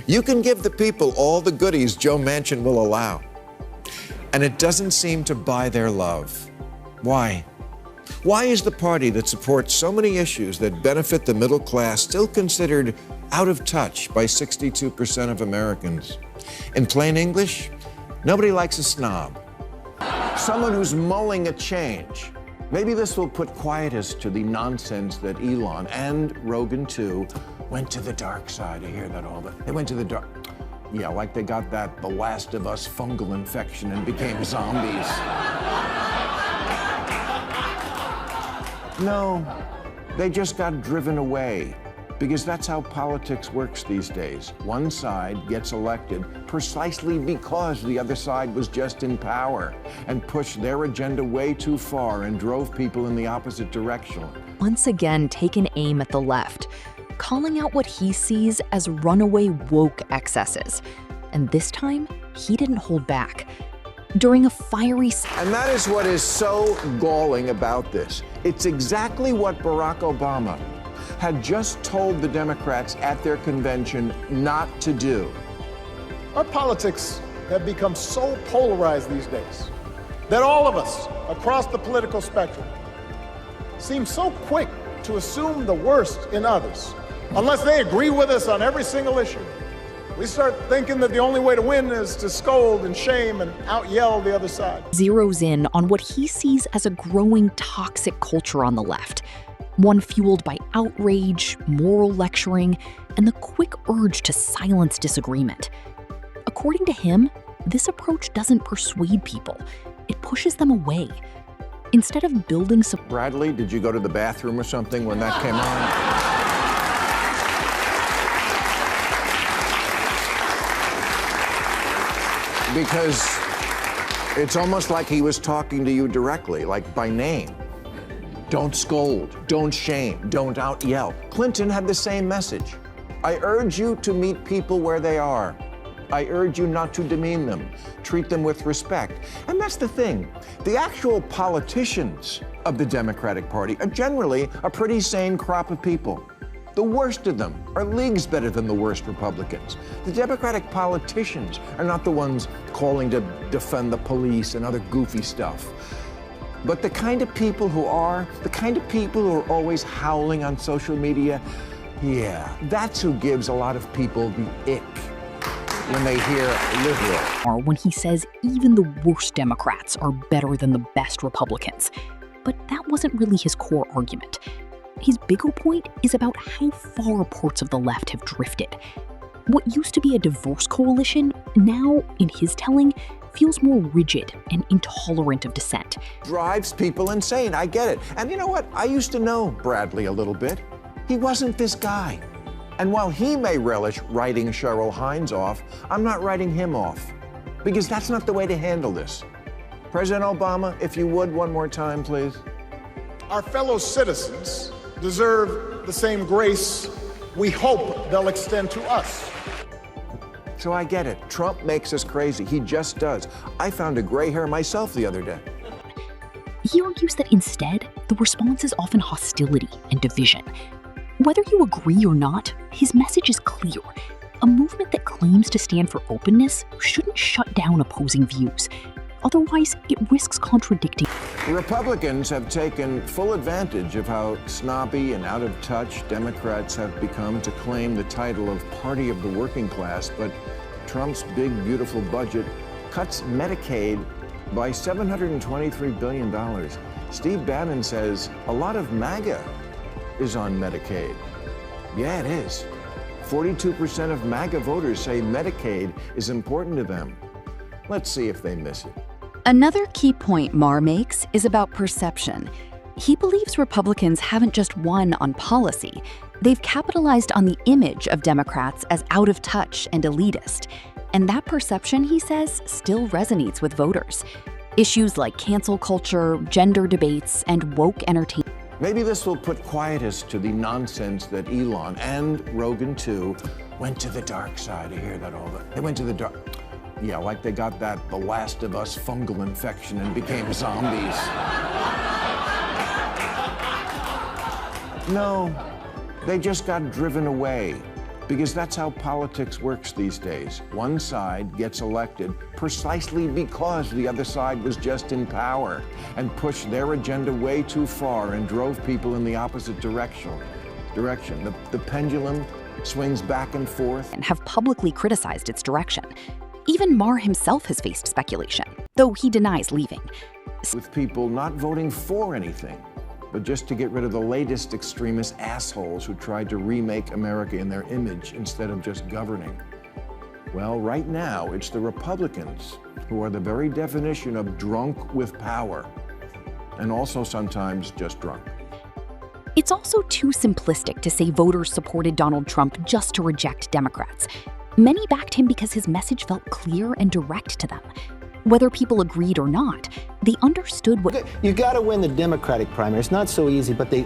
You can give the people all the goodies Joe Manchin will allow, and it doesn't seem to buy their love. Why? Why is the party that supports so many issues that benefit the middle class still considered out of touch by 62% of Americans? In plain English, nobody likes a snob. Someone who's mulling a change. Maybe this will put quietus to the nonsense that Elon and Rogan too went to the dark side. I hear that all the They went to the dark. Yeah, like they got that The Last of Us fungal infection and became zombies. No, they just got driven away, because that's how politics works these days. One side gets elected precisely because the other side was just in power and pushed their agenda way too far and drove people in the opposite direction. Once again taken aim at the left, calling out what he sees as runaway woke excesses. And this time, he didn't hold back. During a fiery... And that is what is so galling about this. It's exactly what Barack Obama had just told the Democrats at their convention not to do. Our politics have become so polarized these days that all of us across the political spectrum seem so quick to assume the worst in others. Unless they agree with us on every single issue, we start thinking that the only way to win is to scold and shame and out-yell the other side. Zeroes in on what he sees as a growing toxic culture on the left, one fueled by outrage, moral lecturing, and the quick urge to silence disagreement. According to him, this approach doesn't persuade people, it pushes them away. Instead of building support... Bradley, did you go to the bathroom or something when that came on? Because it's almost like he was talking to you directly, like by name. Don't scold, don't shame, don't out-yell. Clinton had the same message. I urge you to meet people where they are. I urge you not to demean them. Treat them with respect. And that's the thing. The actual politicians of the Democratic Party are generally a pretty sane crop of people. The worst of them are leagues better than the worst Republicans. The Democratic politicians are not the ones calling to defend the police and other goofy stuff. But the kind of people who are always howling on social media, yeah, that's who gives a lot of people the ick when they hear liberal. Or when he says even the worst Democrats are better than the best Republicans. But that wasn't really his core argument. His bigger point is about how far parts of the left have drifted. What used to be a diverse coalition now, in his telling, feels more rigid and intolerant of dissent. Drives people insane, I get it. And you know what? I used to know Bradley a little bit. He wasn't this guy. And while he may relish writing Cheryl Hines off, I'm not writing him off. Because that's not the way to handle this. President Obama, if you would, one more time, please. Our fellow citizens deserve the same grace we hope they'll extend to us. So I get it. Trump makes us crazy. He just does. I found a gray hair myself the other day. He argues that instead, the response is often hostility and division. Whether you agree or not, his message is clear. A movement that claims to stand for openness shouldn't shut down opposing views. Otherwise, it risks contradicting. Republicans have taken full advantage of how snobby and out of touch Democrats have become to claim the title of party of the working class, but Trump's big, beautiful budget cuts Medicaid by $723 billion. Steve Bannon says a lot of MAGA is on Medicaid. Yeah, it is. 42% of MAGA voters say Medicaid is important to them. Let's see if they miss it. Another key point Maher makes is about perception. He believes Republicans haven't just won on policy, they've capitalized on the image of Democrats as out of touch and elitist. And that perception, he says, still resonates with voters. Issues like cancel culture, gender debates, and woke entertainment. Maybe this will put quietus to the nonsense that Elon and Rogan too went to the dark side. I hear that all the They went to the dark. Yeah, like they got that The Last of Us fungal infection and became zombies. No, they just got driven away, Because that's how politics works these days. One side gets elected precisely because the other side was just in power and pushed their agenda way too far and drove people in the opposite direction. The pendulum swings back and forth. And have publicly criticized its direction. Even Maher himself has faced speculation, though he denies leaving. With people not voting for anything, but just to get rid of the latest extremist assholes who tried to remake America in their image instead of just governing. Well, right now, it's the Republicans who are the very definition of drunk with power, and also sometimes just drunk. It's also too simplistic to say voters supported Donald Trump just to reject Democrats. Many backed him because his message felt clear and direct to them. Whether people agreed or not, they understood what... You got to win the Democratic primary. It's not so easy, but they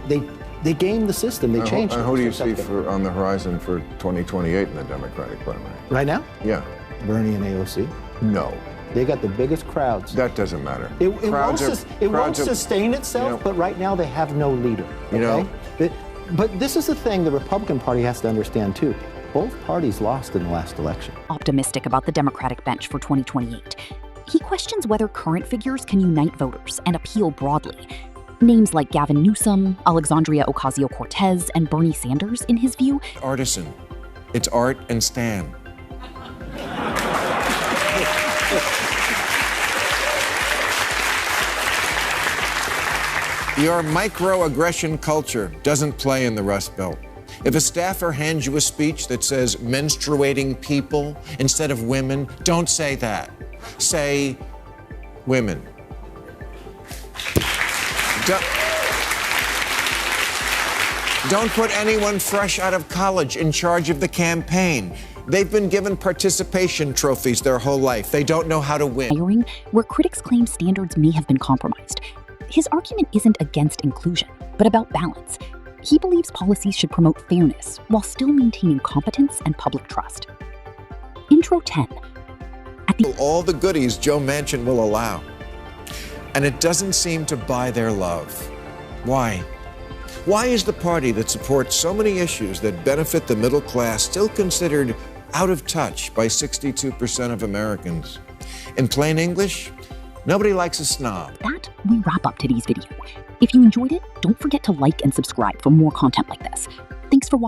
gamed the system. They changed it. Who do you see on the horizon for 2028 in the Democratic primary? Right now? Yeah. Bernie and AOC. No. They got the biggest crowds. That doesn't matter. It won't sustain itself, but right now they have no leader. Okay? But this is the thing the Republican Party has to understand, too. Both parties lost in the last election. Optimistic about the Democratic bench for 2028. He questions whether current figures can unite voters and appeal broadly. Names like Gavin Newsom, Alexandria Ocasio-Cortez, and Bernie Sanders, in his view, artisan. It's art and Stan. Your microaggression culture doesn't play in the Rust Belt. If a staffer hands you a speech that says menstruating people instead of women, don't say that. Say women. Don't put anyone fresh out of college in charge of the campaign. They've been given participation trophies their whole life. They don't know how to win. Where critics claim standards may have been compromised. His argument isn't against inclusion, but about balance. He believes policies should promote fairness while still maintaining competence and public trust. Intro 10. All the goodies Joe Manchin will allow. And it doesn't seem to buy their love. Why? Why is the party that supports so many issues that benefit the middle class still considered out of touch by 62% of Americans? In plain English, nobody likes a snob. That we wrap up today's video. If you enjoyed it, don't forget to like and subscribe for more content like this. Thanks for watching.